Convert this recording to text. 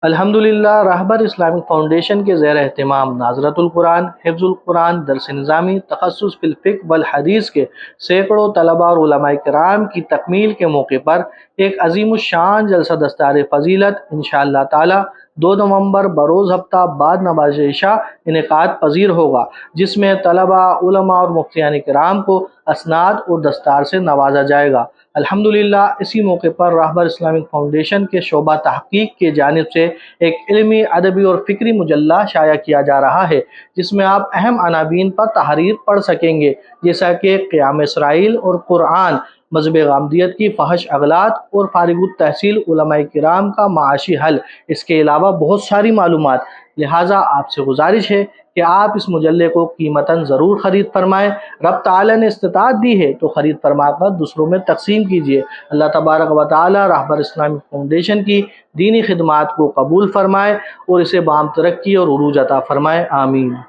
الحمدللہ رہبر Islamic foundation کے زیر اہتمام ناظرۃ القرآن، حفظ القرآن، درس نظامی، تخصص فی الفقہ والحدیث کے سینکڑوں طلباء اور علماء کرام کی تکمیل کے موقع پر ایک عظیم الشان جلسہ دستار فضیلت انشاءاللہ تعالی 2 نومبر بروز ہفتہ بعد نماز عشاء انعقاد پذیر ہوگا، جس میں طلباء، علماء اور مفتیان کرام کو اسناد اور دستار سے نوازا جائے گا۔ الحمدللہ اسی موقع پر رہبر اسلامک فاؤنڈیشن کے شعبہ تحقیق کی جانب سے ایک علمی، ادبی اور فکری مجلہ شائع کیا جا رہا ہے، جس میں آپ اہم عناوین پر تحریر پڑھ سکیں گے، جیسا کہ قیام اسرائیل اور قرآن، مذہب غامدیت کی فحش اغلاط اور فارغ التحصیل علماء کرام کا معاشی حل، اس کے علاوہ بہت ساری معلومات۔ لہٰذا آپ سے گزارش ہے کہ آپ اس مجلے کو قیمتاً ضرور خرید فرمائیں۔ رب تعالی نے استطاعت دی ہے تو خرید فرما کر دوسروں میں تقسیم کیجیے۔ اللہ تبارک و تعالی رہبر اسلامک فاؤنڈیشن کی دینی خدمات کو قبول فرمائے اور اسے بعام ترقی اور عروج عطا فرمائے، آمین۔